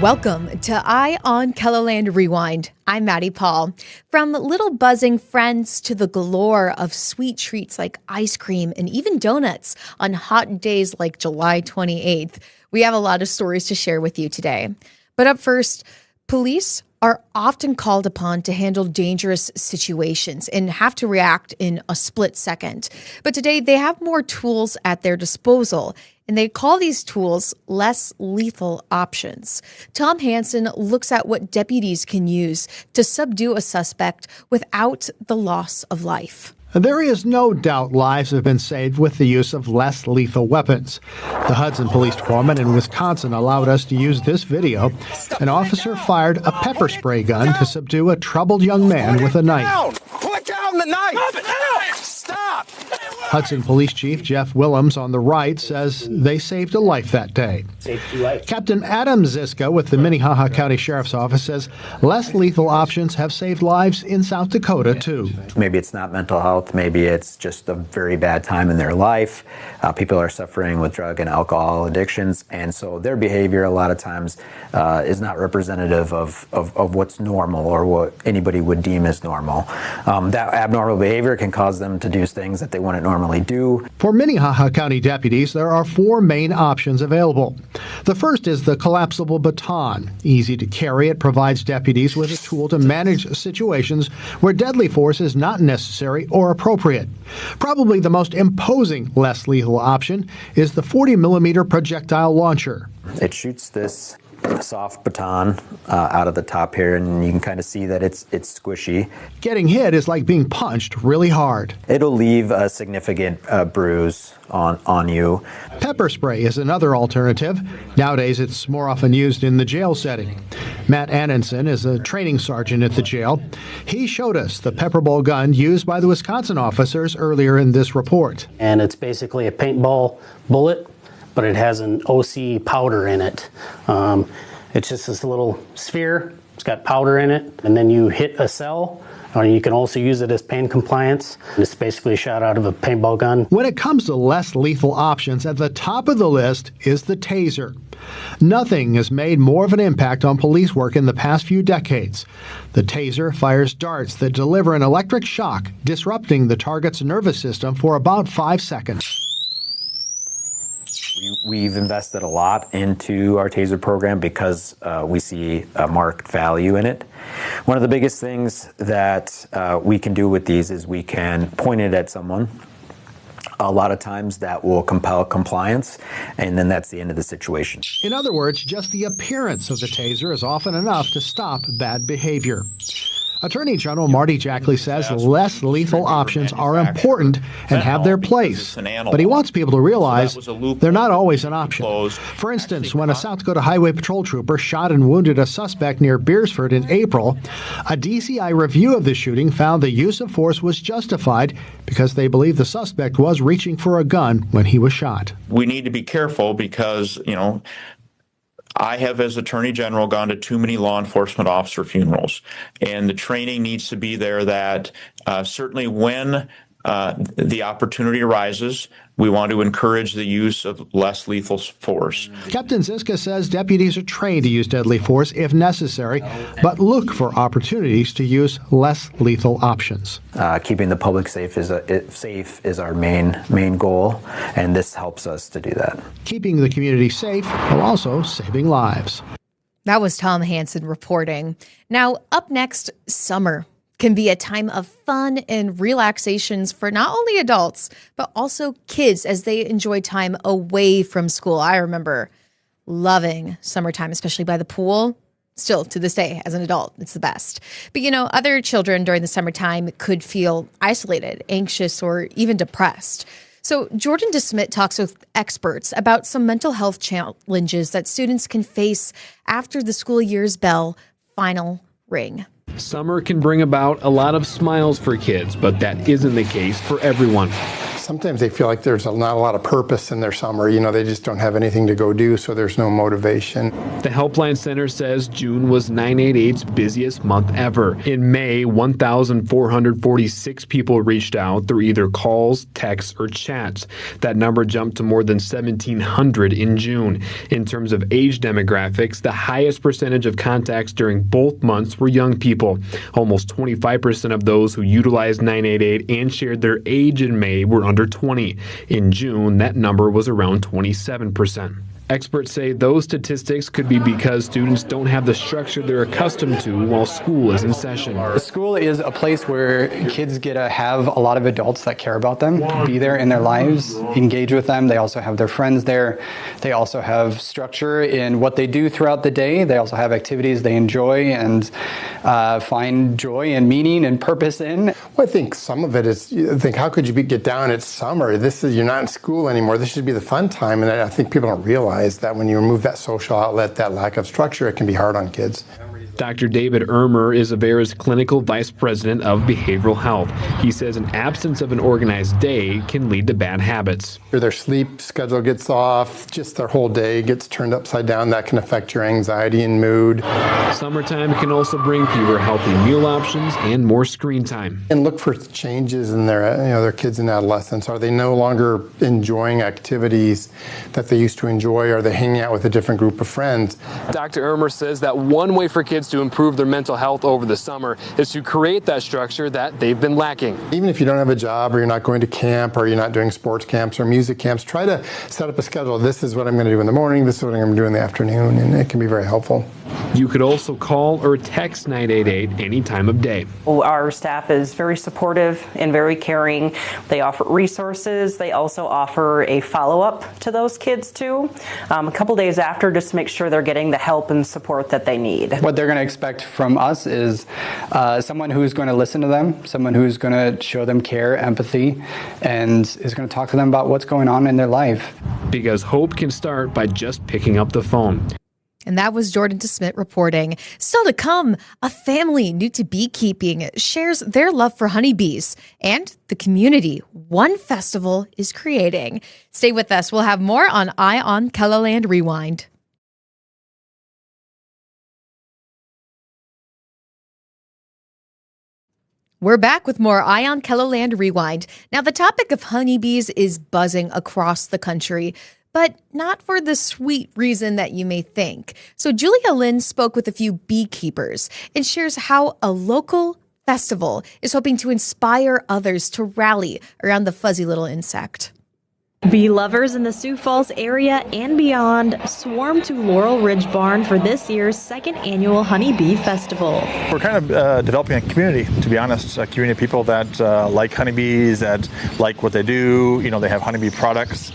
Welcome to Eye on KELOLAND Rewind. I'm Maddie Paul. From little buzzing friends to the galore of sweet treats like ice cream and even donuts on hot days like July 28th, we have a lot of stories to share with you today. But up first, police are often called upon to handle dangerous situations and have to react in a split second. But today, they have more tools at their disposal, and they call these tools less lethal options. Tom Hansen looks at what deputies can use to subdue a suspect without the loss of life. There is no doubt lives have been saved with the use of less lethal weapons. The Hudson Police Department in Wisconsin allowed us to use this video. An officer fired a pepper spray gun to subdue a troubled young man with a knife. Put down the knife! Stop! Hudson Police Chief Jeff Willems on the right says they saved a life that day. Captain Adam Ziska with the Minnehaha County Sheriff's Office says less lethal options have saved lives in South Dakota, too. Maybe it's not mental health. Maybe it's just a very bad time in their life. People are suffering with drug and alcohol addictions, and so their behavior a lot of times is not representative of what's normal or what anybody would deem as normal. That abnormal behavior can cause them to do things that they wouldn't normally do. For Minnehaha County deputies, there are four main options available. The first is the collapsible baton. Easy to carry, it provides deputies with a tool to manage situations where deadly force is not necessary or appropriate. Probably the most imposing less lethal option is the 40-millimeter projectile launcher. It shoots this soft baton out of the top here, and you can kind of see that it's squishy. Getting hit is like being punched really hard. It'll leave a significant bruise on you. Pepper spray is another alternative. Nowadays, it's more often used in the jail setting. Matt Annenson is a training sergeant at the jail. He showed us the pepperball gun used by the Wisconsin officers earlier in this report. And it's basically a paintball bullet, but it has an OC powder in it. It's just this little sphere. It's got powder in it, and then you hit a cell, or you can also use it as pain compliance. It's basically a shot out of a paintball gun. When it comes to less lethal options, at the top of the list is the taser. Nothing has made more of an impact on police work in the past few decades. The taser fires darts that deliver an electric shock, disrupting the target's nervous system for about 5 seconds. We've invested a lot into our TASER program because we see a marked value in it. One of the biggest things that we can do with these is we can point it at someone. A lot of times that will compel compliance, and then that's the end of the situation. In other words, just the appearance of the taser is often enough to stop bad behavior. Attorney General Marty Jackley says less lethal options are important and have their place, but he wants people to realize they're not always an option. For instance, when a South Dakota Highway Patrol trooper shot and wounded a suspect near Beersford in April, a DCI review of the shooting found the use of force was justified because they believe the suspect was reaching for a gun when he was shot. We need to be careful because, I have, as Attorney General, gone to too many law enforcement officer funerals, and the training needs to be there that certainly when the opportunity arises, we want to encourage the use of less lethal force. Captain Ziska says deputies are trained to use deadly force if necessary, but look for opportunities to use less lethal options. Keeping the public safe is our main goal, and this helps us to do that. Keeping the community safe while also saving lives. That was Tom Hansen reporting. Now, up next, summer can be a time of fun and relaxations for not only adults, but also kids as they enjoy time away from school. I remember loving summertime, especially by the pool. Still, to this day, as an adult, it's the best. But, other children during the summertime could feel isolated, anxious, or even depressed. So Jordan DeSmit talks with experts about some mental health challenges that students can face after the school year's bell final ring. Summer can bring about a lot of smiles for kids, but that isn't the case for everyone. sometimes they feel like there's not a lot of purpose in their summer. They just don't have anything to go do, so there's no motivation. The Helpline Center says June was 988's busiest month ever. In May, 1,446 people reached out through either calls, texts, or chats. That number jumped to more than 1,700 in June. In terms of age demographics, the highest percentage of contacts during both months were young people. Almost 25% of those who utilized 988 and shared their age in May were under 20. In June, that number was around 27%. Experts say those statistics could be because students don't have the structure they're accustomed to while school is in session. School is a place where kids get to have a lot of adults that care about them, be there in their lives, engage with them. They also have their friends there. They also have structure in what they do throughout the day. They also have activities they enjoy and find joy and meaning and purpose in. Well, I think some of it is, how could you get down? It's summer. You're not in school anymore. This should be the fun time. And I think people don't realize that when you remove that social outlet, that lack of structure, it can be hard on kids. Dr. David Ermer is Avera's clinical vice president of behavioral health. He says an absence of an organized day can lead to bad habits. Their sleep schedule gets off, just their whole day gets turned upside down. That can affect your anxiety and mood. Summertime can also bring fewer healthy meal options and more screen time. And look for changes in their kids and adolescents. Are they no longer enjoying activities that they used to enjoy? Are they hanging out with a different group of friends? Dr. Ermer says that one way for kids to improve their mental health over the summer is to create that structure that they've been lacking. Even if you don't have a job or you're not going to camp or you're not doing sports camps or music camps, try to set up a schedule. This is what I'm going to do in the morning, this is what I'm going to do in the afternoon, and it can be very helpful. You could also call or text 988 any time of day. Our staff is very supportive and very caring. They offer resources. They also offer a follow-up to those kids too, a couple days after, just to make sure they're getting the help and support that they need. What they're going to expect from us is someone who's going to listen to them, someone who's going to show them care, empathy, and is going to talk to them about what's going on in their life. Because hope can start by just picking up the phone. And that was Jordan DeSmit reporting. Still to come, a family new to beekeeping shares their love for honeybees and the community one festival is creating. Stay with us. We'll have more on Eye on KELOLAND Rewind. We're back with more Eye on KELOLAND Rewind. Now, the topic of honeybees is buzzing across the country, but not for the sweet reason that you may think. So Julia Lynn spoke with a few beekeepers and shares how a local festival is hoping to inspire others to rally around the fuzzy little insect. Bee lovers in the Sioux Falls area and beyond swarm to Laurel Ridge Barn for this year's second annual Honeybee Festival. We're kind of developing a community, to be honest, a community of people that like honeybees, that like what they do. They have honeybee products.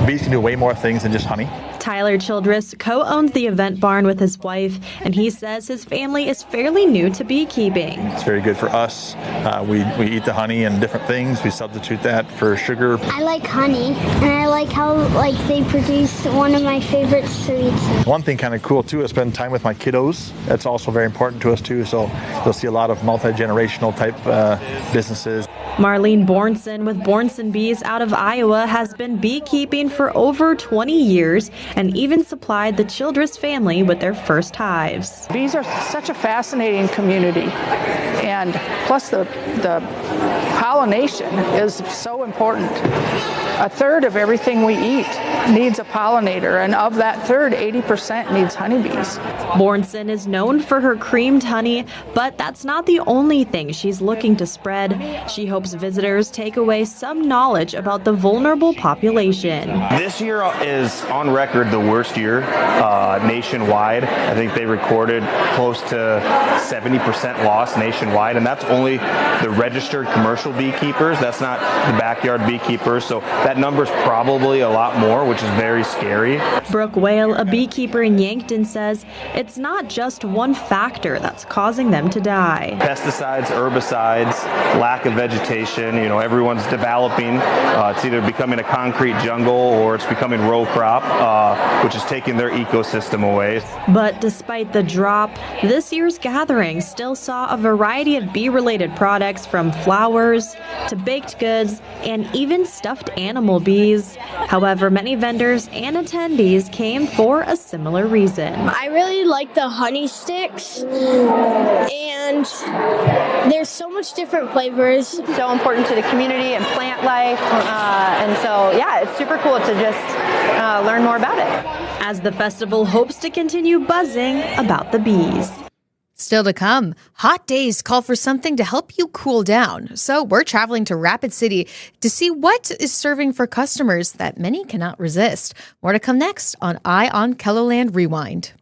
Bees can do way more things than just honey. Tyler Childress co-owns the event barn with his wife, and he says his family is fairly new to beekeeping. It's very good for us. We eat the honey and different things. We substitute that for sugar. I like honey, and I like how they produce one of my favorite sweets. One thing kind of cool too is spend time with my kiddos. That's also very important to us too. So you'll see a lot of multi-generational type businesses. Marlene Bornson with Bornson Bees out of Iowa has been beekeeping for over 20 years and even supplied the Childress family with their first hives. Bees are such a fascinating community, and plus the pollination is so important. A third of everything we eat needs a pollinator, and of that third, 80% needs honeybees. Bornson is known for her creamed honey, but that's not the only thing she's looking to spread. She hopes visitors take away some knowledge about the vulnerable population. This year is on record the worst year nationwide. I think they recorded close to 70% loss nationwide, and that's only the registered commercial beekeepers. That's not the backyard beekeepers. So that number's probably a lot more, which is very scary. Brooke Whale, a beekeeper in Yankton, says it's not just one factor that's causing them to die. Pesticides, herbicides, lack of vegetation, everyone's developing. It's either becoming a concrete jungle or it's becoming row crop, which is taking their ecosystem away. But despite the drop, this year's gathering still saw a variety of bee-related products from flowers flowers to baked goods and even stuffed animal bees. However, many vendors and attendees came for a similar reason. I really like the honey sticks, and there's so much different flavors. So important to the community and plant life, and so yeah, it's super cool to just learn more about it. As the festival hopes to continue buzzing about the bees. Still to come, hot days call for something to help you cool down. So we're traveling to Rapid City to see what is serving for customers that many cannot resist. More to come next on Eye on KELOLAND Rewind.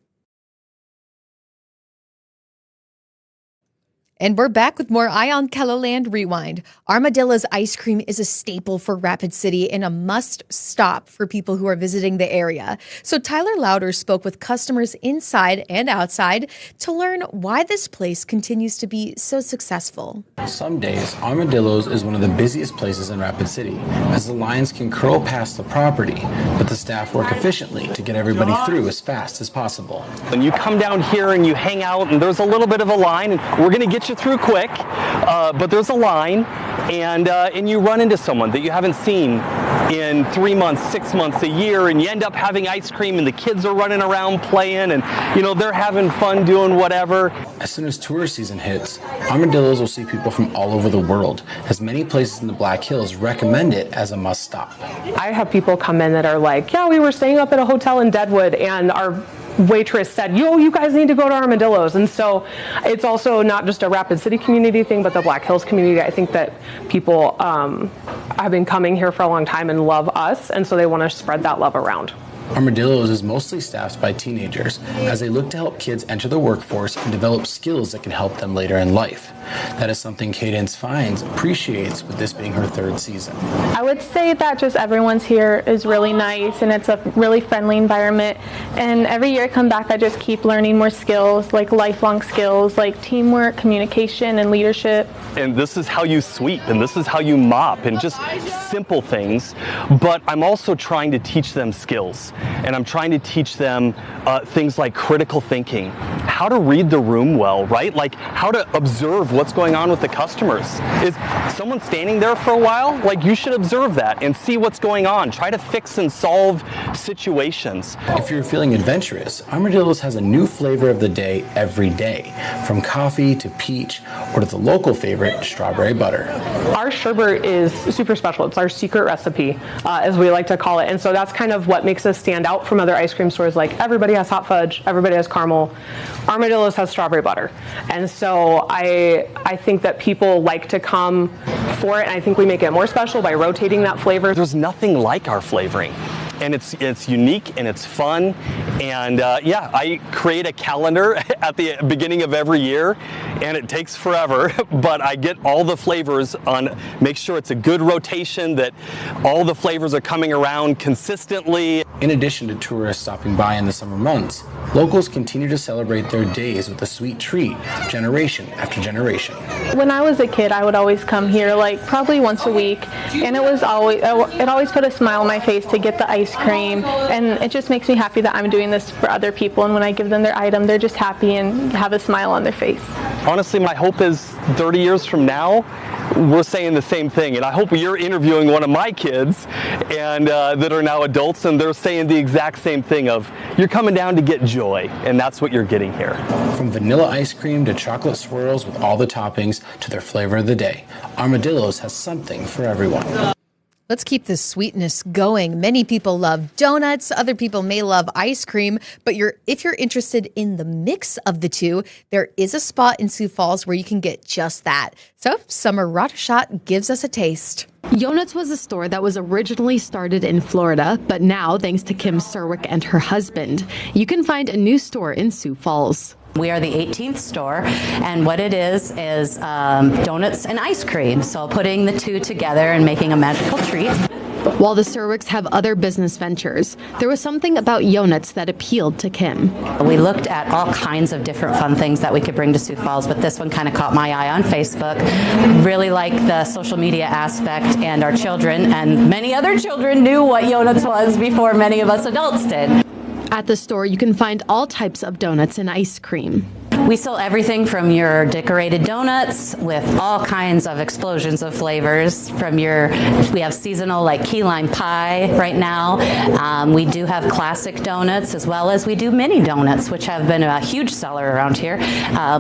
And we're back with more Eye on KELOLAND Rewind. Armadillo's ice cream is a staple for Rapid City and a must-stop for people who are visiting the area. So Tyler Louder spoke with customers inside and outside to learn why this place continues to be so successful. Some days, Armadillo's is one of the busiest places in Rapid City, as the lines can curl past the property, but the staff work efficiently to get everybody through as fast as possible. When you come down here and you hang out and there's a little bit of a line, and we're going to get you through quick, but there's a line, and you run into someone that you haven't seen in 3 months, 6 months, a year, and you end up having ice cream and the kids are running around playing and they're having fun doing whatever. As soon as tourist season hits, Armadillo's will see people from all over the world, as many places in the Black Hills recommend it as a must stop. I have people come in that are like, yeah, we were staying up at a hotel in Deadwood and our waitress said, you guys need to go to Armadillo's. And so it's also not just a Rapid City community thing, but the Black Hills community. I think that people have been coming here for a long time and love us, and so they want to spread that love around. Armadillo's is mostly staffed by teenagers, as they look to help kids enter the workforce and develop skills that can help them later in life. That is something Cadence Fines appreciates, with this being her 3rd season. I would say that just everyone's here is really nice, and it's a really friendly environment. And every year I come back, I just keep learning more skills, like lifelong skills, like teamwork, communication, and leadership. And this is how you sweep, and this is how you mop, and just simple things. But I'm also trying to teach them skills, and I'm trying to teach them things like critical thinking, how to read the room well, right? Like how to observe what's going on with the customers. Is someone standing there for a while? Like, you should observe that and see what's going on. Try to fix and solve situations. If you're feeling adventurous, Armadillo's has a new flavor of the day every day, from coffee to peach, or to the local favorite, strawberry butter. Our sherbet is super special. It's our secret recipe, as we like to call it. And so that's kind of what makes us stand out from other ice cream stores. Like, everybody has hot fudge, everybody has caramel. Armadillo's has strawberry butter. And so I think that people like to come for it, and I think we make it more special by rotating that flavor. There's nothing like our flavoring. And it's unique and it's fun, and yeah, I create a calendar at the beginning of every year, and it takes forever, but I get all the flavors on, make sure it's a good rotation, that all the flavors are coming around consistently. In addition to tourists stopping by in the summer months, locals continue to celebrate their days with a sweet treat, generation after generation. When I was a kid, I would always come here like probably once a week, and it always put a smile on my face to get the ice cream, and it just makes me happy that I'm doing this for other people, and when I give them their item, they're just happy and have a smile on their face. Honestly, my hope is 30 years from now, we're saying the same thing, and I hope you're interviewing one of my kids and that are now adults, and they're saying the exact same thing of, you're coming down to get joy, and that's what you're getting here. From vanilla ice cream to chocolate swirls with all the toppings to their flavor of the day, Armadillo's has something for everyone. Let's keep this sweetness going. Many people love donuts. Other people may love ice cream. But if you're interested in the mix of the two, there is a spot in Sioux Falls where you can get just that. So Summer Rotashot gives us a taste. Yonutz was a store that was originally started in Florida, but now, thanks to Kim Serwick and her husband, you can find a new store in Sioux Falls. We are the 18th store, and what it is donuts and ice cream. So putting the two together and making a magical treat. While the Serwicks have other business ventures, there was something about Yonutz that appealed to Kim. We looked at all kinds of different fun things that we could bring to Sioux Falls, but this one kind of caught my eye on Facebook. Really like the social media aspect, and our children and many other children knew what Yonutz was before many of us adults did. At the store, you can find all types of donuts and ice cream. We sell everything from your decorated donuts with all kinds of explosions of flavors. We have seasonal like key lime pie right now. We do have classic donuts as well as we do mini donuts, which have been a huge seller around here.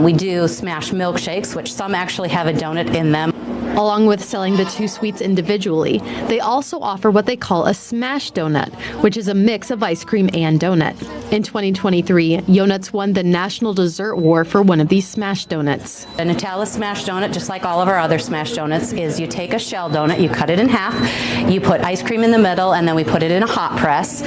We do smash milkshakes, which some actually have a donut in them. Along with selling the two sweets individually, they also offer what they call a smash donut, which is a mix of ice cream and donut. In 2023, Yonutz won the National Dessert War for one of these smash donuts. A Nutella smash donut, just like all of our other smash donuts, is you take a shell donut, you cut it in half, you put ice cream in the middle, and then we put it in a hot press.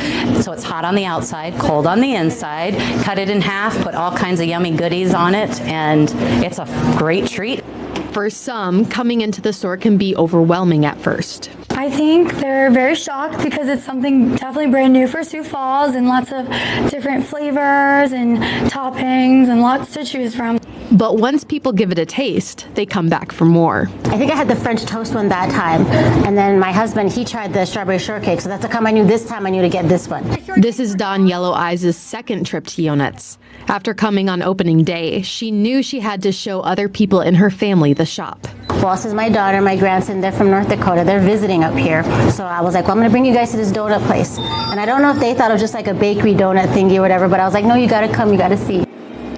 So it's hot on the outside, cold on the inside. Cut it in half, put all kinds of yummy goodies on it, and it's a great treat. For some, coming into the store can be overwhelming at first. I think they're very shocked because it's something definitely brand new for Sioux Falls and lots of different flavors and toppings and lots to choose from. But once people give it a taste, they come back for more. I think I had the French toast one that time, and then my husband, he tried the strawberry shortcake, so that's how come I knew this time I knew to get this one. This is Dawn Yellow Eyes' second trip to Yonutz. After coming on opening day, she knew she had to show other people in her family the shop. Well, this is my daughter, my grandson, they're from North Dakota. They're visiting up here. So I was like, well, I'm going to bring you guys to this donut place. And I don't know if they thought it was just like a bakery donut thingy or whatever, but I was like, no, you got to come, you got to see.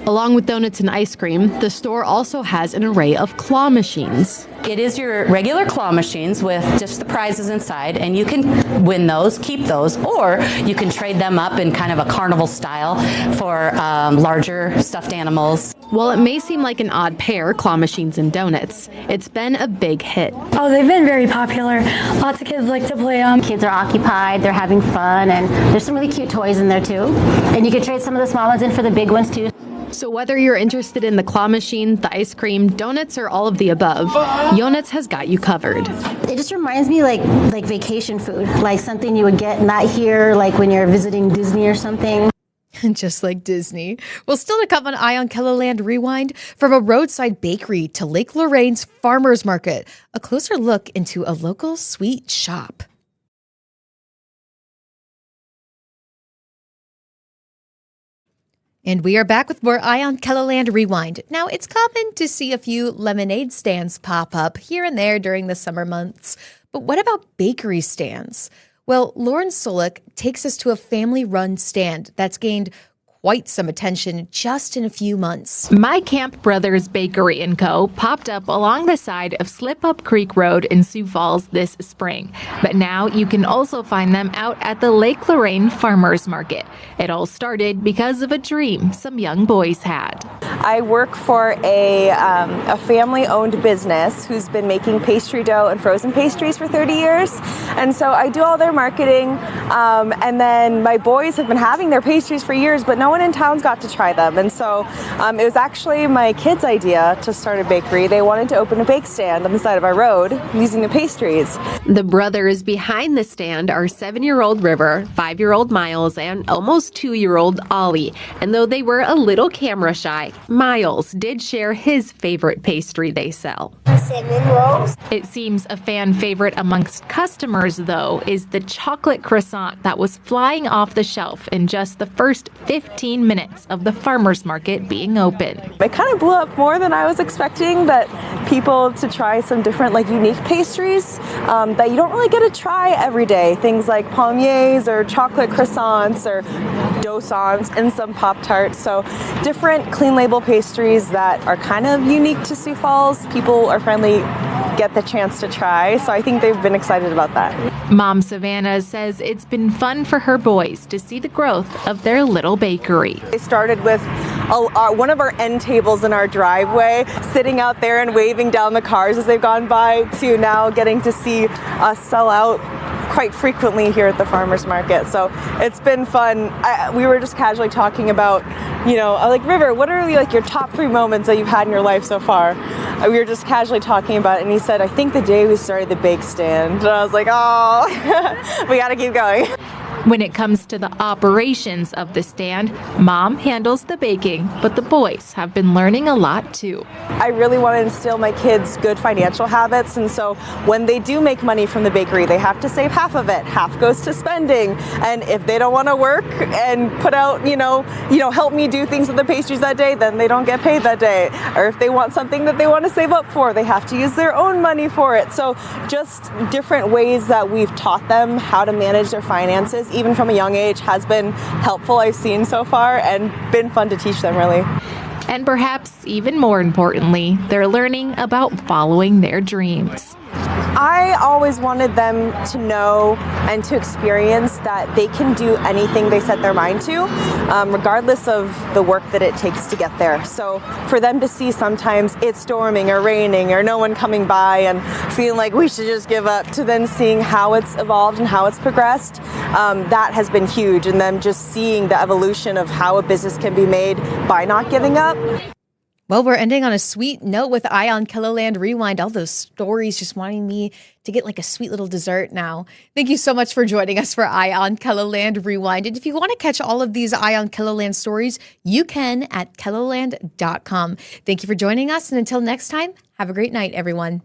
Along with donuts and ice cream, the store also has an array of claw machines. It is your regular claw machines with just the prizes inside, and you can win those, keep those, or you can trade them up in kind of a carnival style for larger stuffed animals. While it may seem like an odd pair, claw machines and donuts, it's been a big hit. Oh, they've been very popular. Lots of kids like to play them. Kids are occupied, they're having fun, and there's some really cute toys in there too. And you can trade some of the small ones in for the big ones too. So whether you're interested in the claw machine, the ice cream, donuts, or all of the above, Yonutz has got you covered. It just reminds me like vacation food, like something you would get not here, like when you're visiting Disney or something. Just like Disney. Well, still to come on Eye on KELOLAND Rewind, from a roadside bakery to Lake Lorraine's farmers market, a closer look into a local sweet shop. And we are back with more Eye on KELOLAND Rewind. Now, it's common to see a few lemonade stands pop up here and there during the summer months. But what about bakery stands? Well, Lauren Solik takes us to a family-run stand that's gained quite some attention just in a few months. Meikamp Brothers Bakery & Co. popped up along the side of Slip Up Creek Road in Sioux Falls this spring. But now you can also find them out at the Lake Lorraine Farmers Market. It all started because of a dream some young boys had. I work for a family-owned business who's been making pastry dough and frozen pastries for 30 years. And so I do all their marketing. And then my boys have been having their pastries for years, but no one in town's got to try them. And so it was actually my kids' idea to start a bakery. They wanted to open a bake stand on the side of our road using the pastries. The brothers behind the stand are 7-year-old River, 5-year-old Miles, and almost 2-year-old Ollie. And though they were a little camera shy, Miles did share his favorite pastry they sell. Cinnamon rolls. It seems a fan favorite amongst customers, though, is the chocolate croissant that was flying off the shelf in just the first 15 minutes of the farmers market being open. It kind of blew up more than I was expecting, that people to try some different unique pastries that you don't really get to try every day. Things like palmiers or chocolate croissants or dosons and some Pop-Tarts. So different clean label pastries that are kind of unique to Sioux Falls. People are finally get the chance to try. So I think they've been excited about that. Mom Savannah says it's been fun for her boys to see the growth of their little bakery. They started with one of our end tables in our driveway, sitting out there and waving down the cars as they've gone by, to now getting to see us sell out quite frequently here at the farmers market. So it's been fun. We were just casually talking about, like, River, what are your top 3 moments that you've had in your life so far? We were just casually talking about it, and he said, I think the day we started the bake stand. And I was like, oh, we got to keep going. When it comes to the operations of the stand, Mom handles the baking, but the boys have been learning a lot too. I really want to instill my kids good financial habits, and so when they do make money from the bakery, they have to save half of it. Half goes to spending, and if they don't want to work and put out, help me do things with the pastries that day, then they don't get paid that day. Or if they want something that they want to save up for, they have to use their own money for it. So just different ways that we've taught them how to manage their finances, even from a young age, has been helpful, I've seen so far, and been fun to teach them, really. And perhaps even more importantly, they're learning about following their dreams. I always wanted them to know and to experience that they can do anything they set their mind to, regardless of the work that it takes to get there. So for them to see sometimes it's storming or raining or no one coming by and feeling like we should just give up, to then seeing how it's evolved and how it's progressed, that has been huge. And them just seeing the evolution of how a business can be made by not giving up. Well, we're ending on a sweet note with Eye on KELOLAND Rewind. All those stories just wanting me to get like a sweet little dessert now. Thank you so much for joining us for Eye on KELOLAND Rewind. And if you want to catch all of these Eye on KELOLAND stories, you can at keloland.com. Thank you for joining us. And until next time, have a great night, everyone.